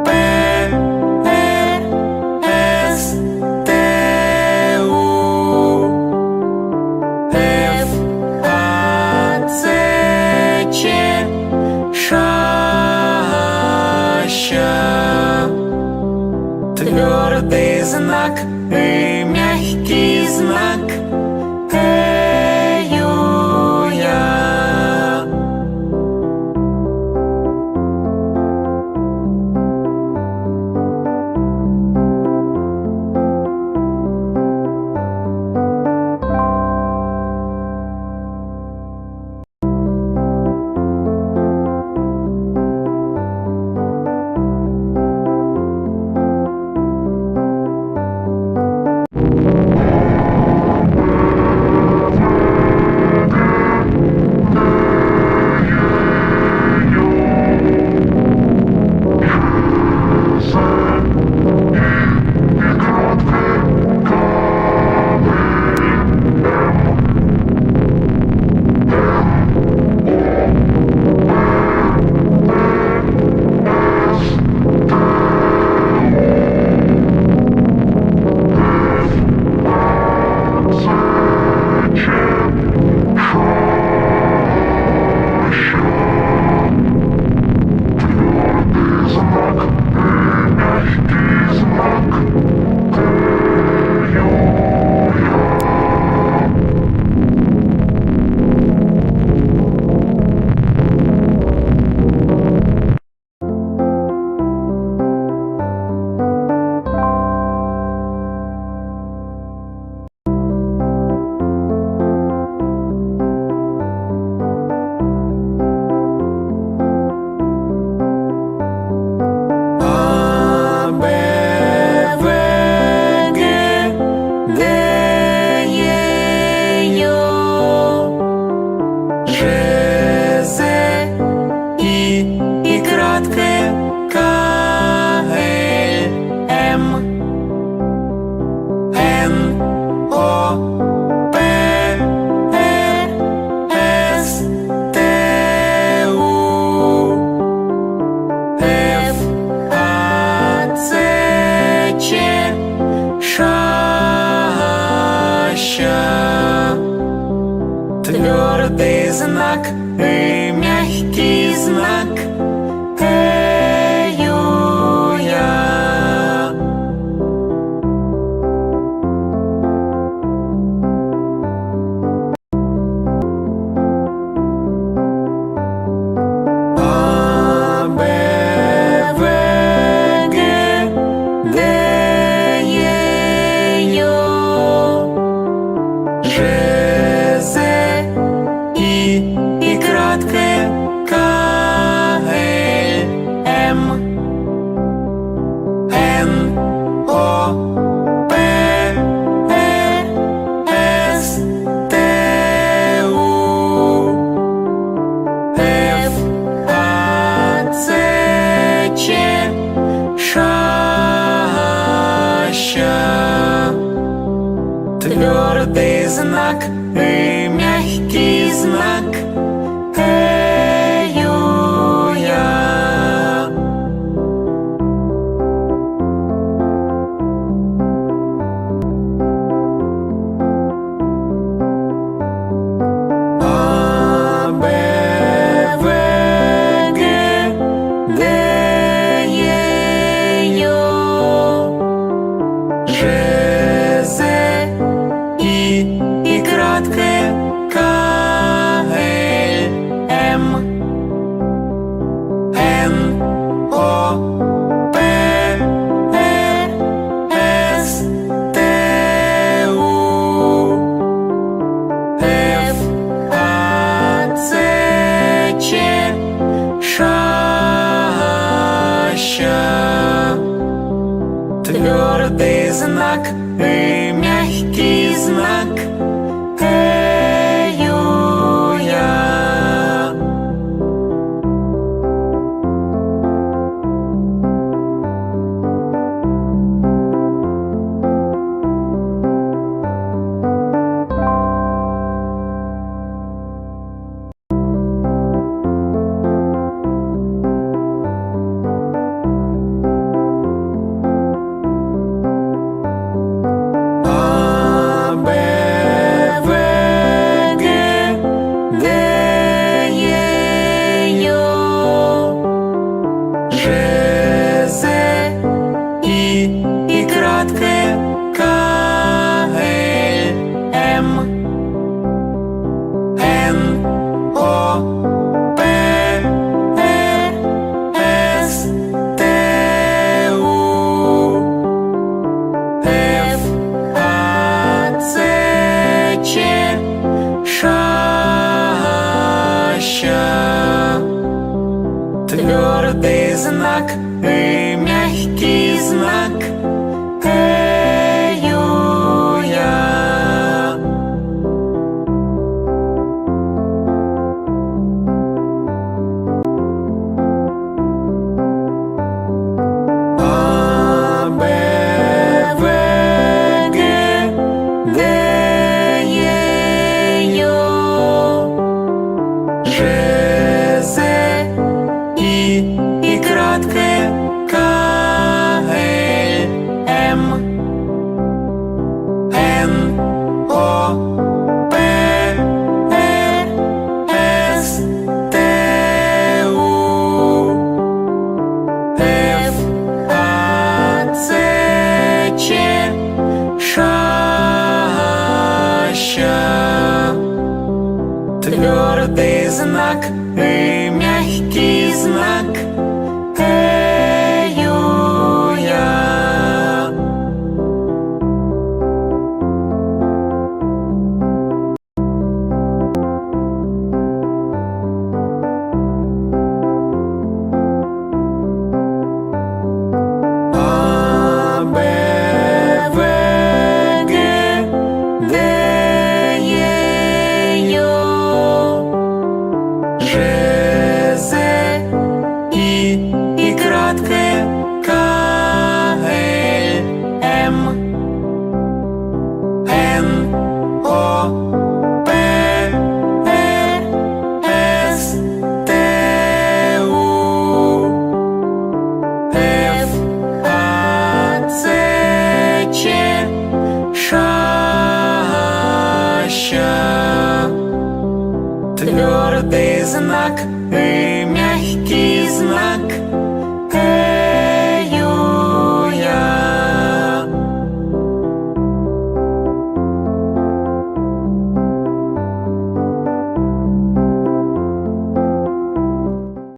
П, Р, С, Т, У, Ф, А, Ц, Ч, Ш, Щ. Твердий знак і м'який знак Ю, Я. Твердий знак і м'який знак Ю, Я. А, Б, В, Г, Д, Е, Й, Ж, З, і кратке К, Л, М, Н, О, П, Р, С, Т, У, Ф, А, Ц, Ч, Ш, Щ. Твердий знак і м'який знак Ю, Я. А, Б, В, Г, Д, Е, Й, Ж, З, і кратке К, Л, М, Н, О, П, Р, С, Т, У, Ф, А, Ц, Ч, Ш, Щ. Твердий знак і м'який знак Ю, Я. Ж, З, І кратке, К, Л, М, Н, О, П, Р, С, Т, У, Ф, А, Ц, Ч, Ш, Щ. Твердий знак І, м'який знак Е, Ю, Я. А, Б, В, Г, Д, Е, Й, Ж, З, І кратке, К, Л, М, Н, О, П, Р, С, Т, У, Ф, А, Ц, Ч, Ш, Щ. Твердий знак І, м'який знак Е, Ю, Я. А, Б, В, Г, Д, Е, Й, Ж, З, І кратке, К, Л, М, Н, О, П, Р, С, Т, У, Ф, А, Ц, Ч, Ш, Щ. Твердий знак І,